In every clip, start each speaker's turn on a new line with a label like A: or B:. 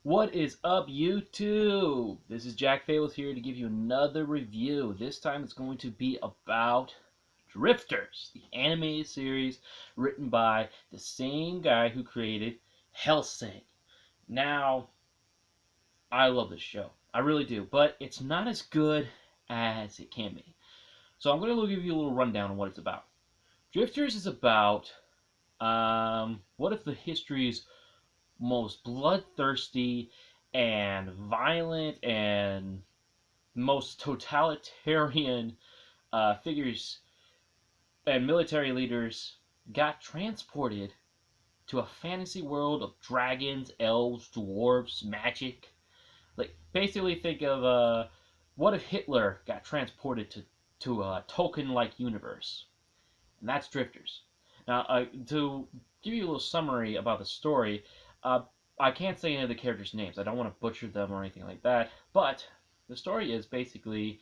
A: What is up, YouTube? This is Jack Fables here to give you another review. This time it's going to be about Drifters, the animated series written by the same guy who created Hellsing. Now, I love this show. I really do, but it's not as good as it can be. So I'm going to give you a little rundown on what it's about. Drifters is about, what if the history's most bloodthirsty and violent and most totalitarian figures and military leaders got transported to a fantasy world of dragons, elves, dwarves, magic. Like, basically think of, what if Hitler got transported to a Tolkien-like universe? And that's Drifters. Now, to give you a little summary about the story, I can't say any of the characters' names. I don't want to butcher them or anything like that. But the story is basically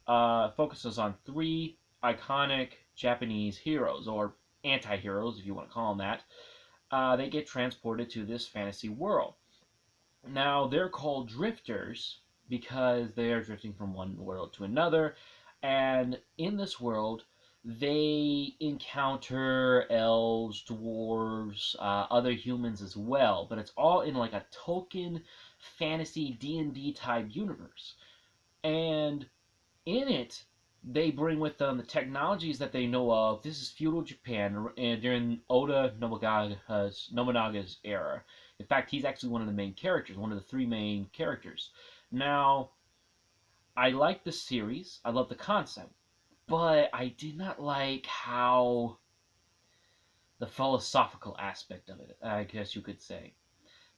A: focuses on three iconic Japanese heroes, or anti-heroes, if you want to call them that. They get transported to this fantasy world. Now, they're called drifters because they are drifting from one world to another. And in this world, they encounter elves, dwarves, other humans as well, but it's all in like a Tolkien fantasy D&D type universe. And in it, they bring with them the technologies that they know of. This is feudal Japan and during Oda Nobunaga's era. In fact, he's actually one of the main characters, one of the three main characters. Now, I like the series. I love the concept. But I did not like how the philosophical aspect of it, I guess you could say.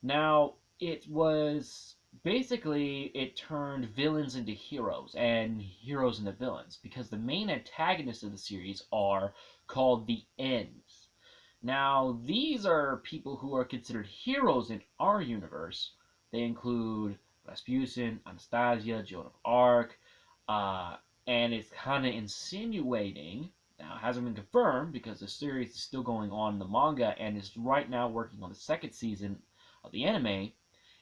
A: Now, it was basically it turned villains into heroes and heroes into villains because the main antagonists of the series are called the Ends. Now, these are people who are considered heroes in our universe. They include Rasputin, Anastasia, Joan of Arc, and it's kind of insinuating, now it hasn't been confirmed because the series is still going on in the manga and is right now working on the second season of the anime,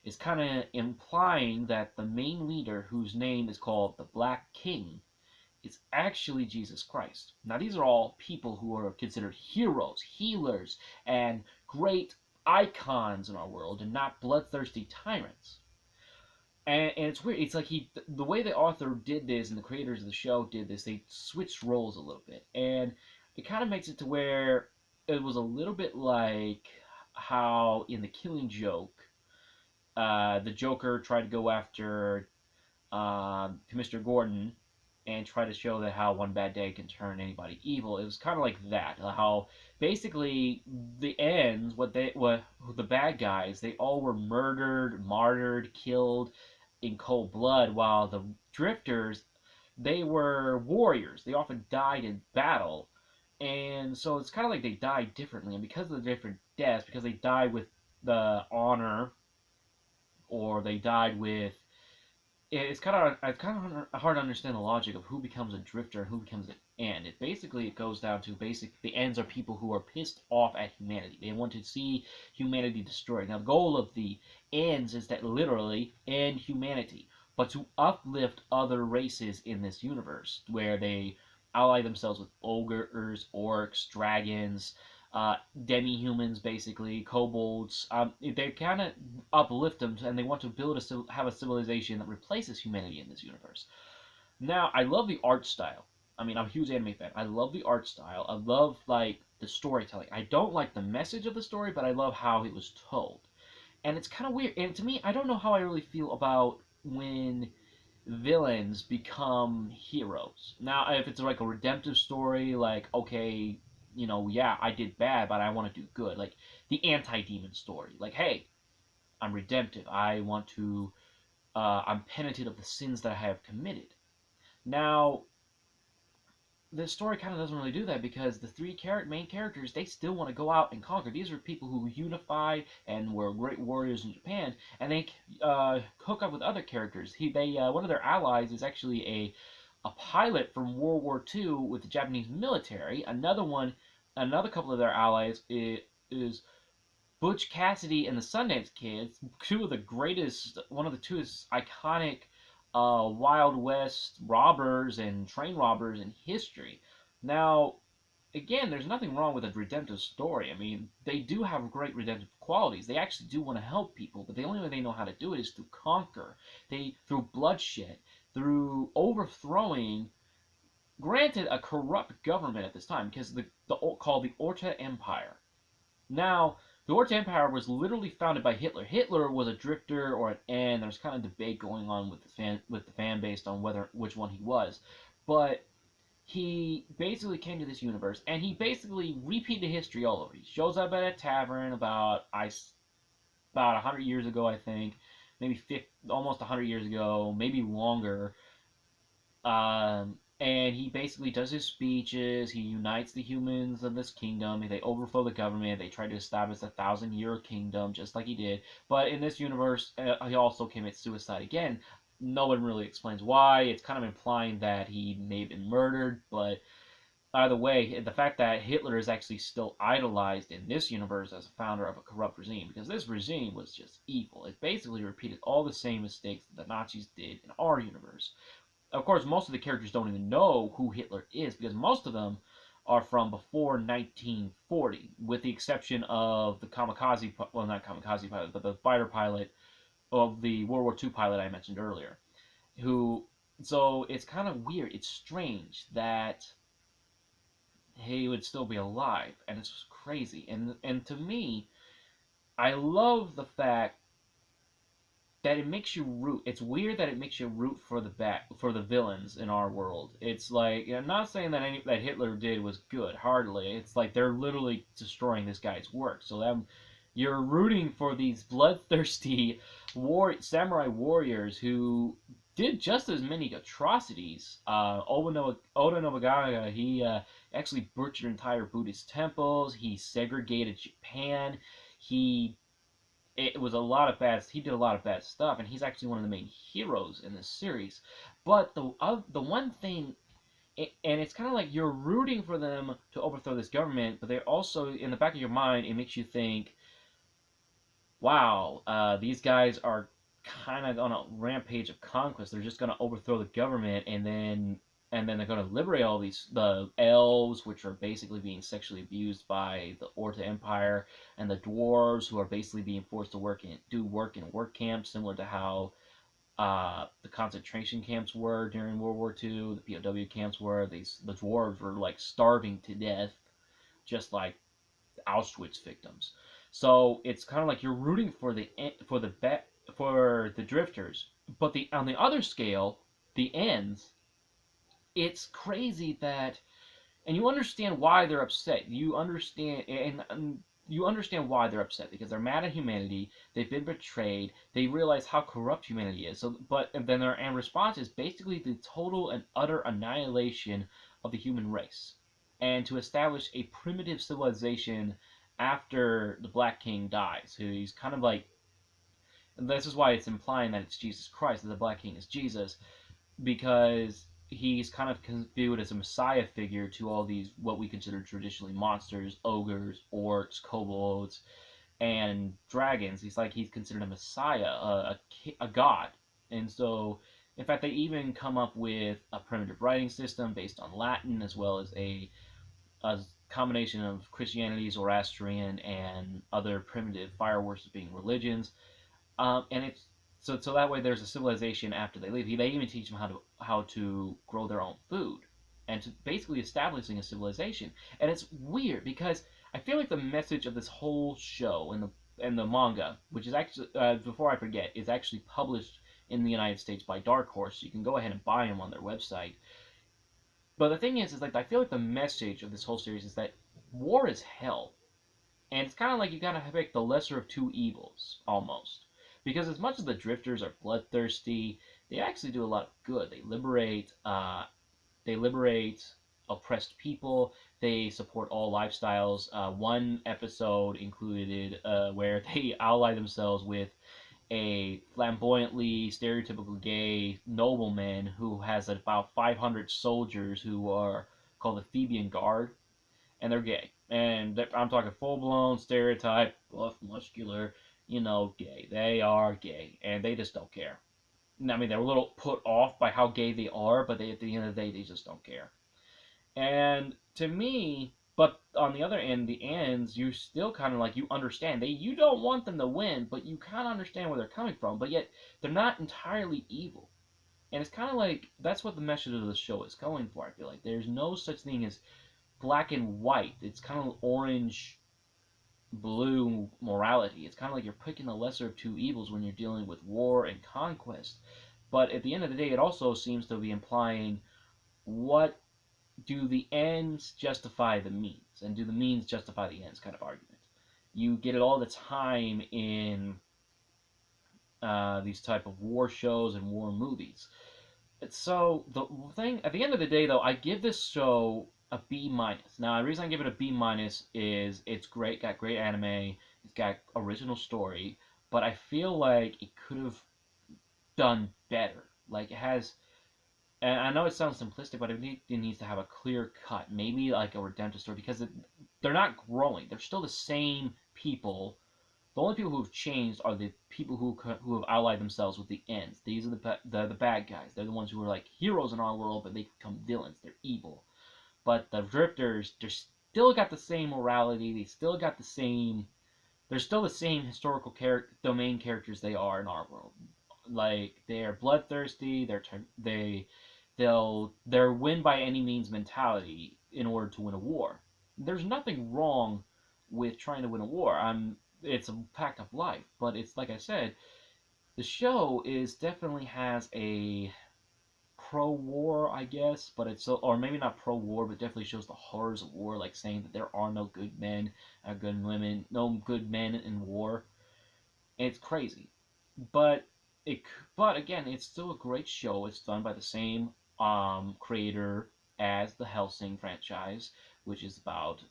A: is kind of implying that the main leader, whose name is called the Black King, is actually Jesus Christ. Now, these are all people who are considered heroes, healers, and great icons in our world, and not bloodthirsty tyrants. And it's weird. It's like the way the author did this and the creators of the show did this, they switched roles a little bit. And it kind of makes it to where it was a little bit like how in The Killing Joke, the Joker tried to go after Mr. Gordon and try to show that how one bad day can turn anybody evil. It was kind of like that. How basically the Ends, what the bad guys, they all were murdered, martyred, killed in cold blood, while the drifters, they were warriors. They often died in battle. And so it's kind of like they died differently. And because of the different deaths, because they died with the honor, or they died with, it's kind of hard to understand the logic of who becomes a drifter and who becomes an end. It goes down to the ends are people who are pissed off at humanity. They want to see humanity destroyed. Now, the goal of the ends is that literally end humanity, but to uplift other races in this universe, where they ally themselves with ogres, orcs, dragons, demi-humans, basically, kobolds. They kind of uplift them, and they want to have a civilization that replaces humanity in this universe. Now, I love the art style. I mean, I'm a huge anime fan. I love the art style. I love, like, the storytelling. I don't like the message of the story, but I love how it was told. And it's kind of weird. And to me, I don't know how I really feel about when villains become heroes. Now, if it's like a redemptive story, like, okay, yeah, I did bad, but I want to do good. Like the anti-demon story. Like, hey, I'm redemptive. I'm penitent of the sins that I have committed. Now, the story kind of doesn't really do that because the three main characters, they still want to go out and conquer. These are people who unified and were great warriors in Japan, and they hook up with other characters. One of their allies is actually a pilot from World War II with the Japanese military. Another couple of their allies is Butch Cassidy and the Sundance Kids, one of the two iconic Wild West robbers and train robbers in history. Now, again, there's nothing wrong with a redemptive story. I mean, they do have great redemptive qualities. They actually do want to help people, but the only way they know how to do it is through bloodshed, through overthrowing, granted, a corrupt government at this time, because called the Orta Empire. Now, the Orta Empire was literally founded by Hitler. Hitler was a drifter or an N. There's kind of debate going on with the fan base on which one he was, but he basically came to this universe and he basically repeated history all over. He shows up at a tavern about 100 years ago, I think, maybe 50, almost 100 years ago, maybe longer. And he basically does his speeches. He unites the humans of this kingdom. They overthrow the government. They try to establish a 1,000-year kingdom, just like he did. But in this universe, he also commits suicide again. No one really explains why. It's kind of implying that he may have been murdered, but either way, the fact that Hitler is actually still idolized in this universe as a founder of a corrupt regime, because this regime was just evil. It basically repeated all the same mistakes that the Nazis did in our universe. Of course, most of the characters don't even know who Hitler is, because most of them are from before 1940, with the exception of the kamikaze, well, not kamikaze pilot, but the fighter pilot of the World War II pilot I mentioned earlier. So it's kind of weird. It's strange that he would still be alive, and it's just crazy. And to me, I love the fact that it makes you root. It's weird that it makes you root for the villains in our world. It's like, I'm not saying that Hitler did was good, hardly. It's like they're literally destroying this guy's work. So you're rooting for these bloodthirsty samurai warriors who did just as many atrocities. Oda Nobunaga, he actually butchered entire Buddhist temples. He segregated Japan. He it was a lot of bad. He did a lot of bad stuff, and he's actually one of the main heroes in this series. But the one thing, and it's kind of like you're rooting for them to overthrow this government, but they're also in the back of your mind. It makes you think, wow, these guys are kind of on a rampage of conquest. They're just going to overthrow the government, and then they're going to liberate all the elves, which are basically being sexually abused by the Orta Empire, and the dwarves, who are basically being forced to do work in work camps, similar to how the concentration camps were during World War II. The POW camps were. The dwarves were like starving to death, just like Auschwitz victims. So it's kind of like you're rooting for the drifters, but on the other scale, the ends. It's crazy that, and you understand why they're upset. You understand why they're upset, because they're mad at humanity. They've been betrayed. They realize how corrupt humanity is. And then their response is basically the total and utter annihilation of the human race, and to establish a primitive civilization after the Black King dies. Who he's kind of like, and this is why it's implying that it's Jesus Christ, that the Black King is Jesus, because he's kind of viewed as a messiah figure to all these what we consider traditionally monsters, ogres, orcs, kobolds, and dragons. He's considered a messiah, a god. And so, in fact, they even come up with a primitive writing system based on Latin, as well as a combination of Christianity, Zoroastrian, and other primitive fire worshipping religions. And it's so that way there's a civilization after they leave. They even teach them how to grow their own food, and to basically establishing a civilization. And it's weird because I feel like the message of this whole show and the manga, which is actually before I forget, is actually published in the United States by Dark Horse. So you can go ahead and buy them on their website. But the thing is like I feel like the message of this whole series is that war is hell. And it's kind of like you gotta pick the lesser of two evils, almost. Because as much as the drifters are bloodthirsty, they actually do a lot of good. They liberate oppressed people. They support all lifestyles. One episode included where they ally themselves with a flamboyantly stereotypical gay nobleman who has about 500 soldiers who are called the Theban Guard, and they're gay. And I'm talking full-blown stereotype, buff, muscular, gay. They are gay, and they just don't care. I mean, they're a little put off by how gay they are, but at the end of the day, they just don't care. And to me, but on the other end, the ends, you still kind of like, you understand. You don't want them to win, but you kind of understand where they're coming from, but yet they're not entirely evil. And it's kind of like, that's what the message of the show is going for, I feel like. There's no such thing as black and white. It's kind of orange, blue morality. It's kind of like you're picking the lesser of two evils when you're dealing with war and conquest. But at the end of the day, it also seems to be implying, what do the ends justify the means, and do the means justify the ends kind of argument. You get it all the time in these type of war shows and war movies. So the thing at the end of the day, though, I give this show a B minus. Now, the reason I give it a B minus is it's great, got great anime, it's got original story, but I feel like it could have done better. Like, it has, and I know it sounds simplistic, but it needs to have a clear cut, maybe like a redemptive story, because they're not growing. They're still the same people. The only people who have changed are the people who have allied themselves with the ends. These are the bad guys. They're the ones who are like heroes in our world, but they become villains. They're evil. But the drifters, they're still got the same morality. They still got the same. They're still the same historical domain characters they are in our world. Like, they're bloodthirsty. They're win by any means mentality in order to win a war. There's nothing wrong with trying to win a war. It's a fact of life, but it's like I said, the show definitely has a pro-war, I guess, but it's so, or maybe not pro-war, but definitely shows the horrors of war, like saying that there are no good men or good women, no good men in war. And it's crazy, but it, but again, it's still a great show. It's done by the same creator as the Hellsing franchise, which is about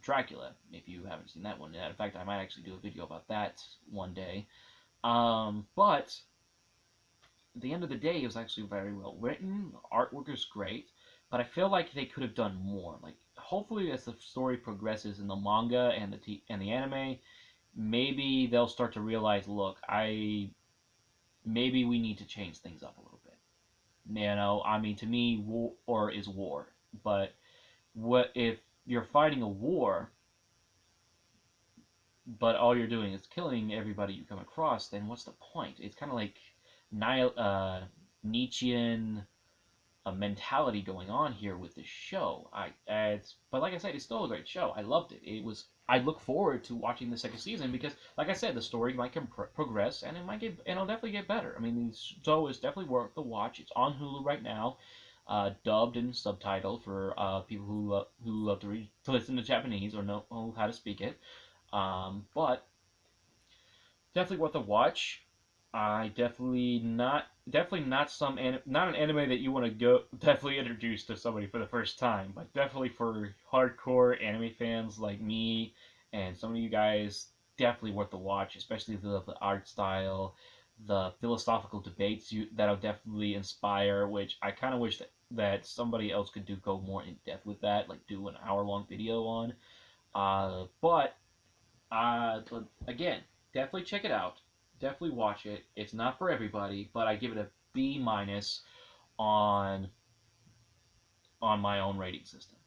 A: Dracula. If you haven't seen that one yet, in fact, I might actually do a video about that one day. But at the end of the day, it was actually very well written. The artwork is great, but I feel like they could have done more. Like, hopefully, as the story progresses in the manga and the anime, maybe they'll start to realize, look, maybe we need to change things up a little bit. I mean, to me, war is war, but what if you're fighting a war, but all you're doing is killing everybody you come across? Then what's the point? It's kind of like Nietzschean mentality going on here with this show. But like I said, it's still a great show. I loved it. I look forward to watching the second season because, like I said, the story might progress and it'll definitely get better. I mean, the show is definitely worth the watch. It's on Hulu right now, dubbed and subtitled for people who love to listen to Japanese or know how to speak it. But definitely worth a watch. I definitely not not an anime that you want to go definitely introduce to somebody for the first time, but definitely for hardcore anime fans like me and some of you guys, definitely worth the watch, especially the art style, the philosophical debates that'll definitely inspire, which I kind of wish that somebody else could go more in depth with that, like do an hour-long video on. But again, definitely check it out. Definitely watch it. It's not for everybody, but I give it a B minus on my own rating system.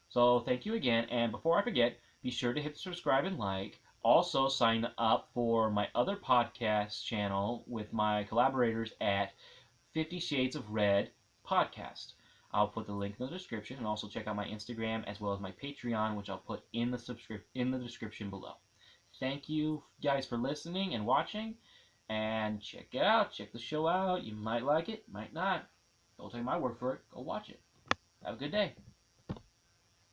A: So thank you again, and before I forget, be sure to hit subscribe and like. Also, sign up for my other podcast channel with my collaborators at 50 Shades of Red podcast. I'll put the link in the description, and also check out my Instagram as well as my Patreon, which I'll put in the description below. Thank you guys for listening and watching, and check it out. Check the show out. You might like it, might not. Don't take my word for it. Go watch it. Have a good day.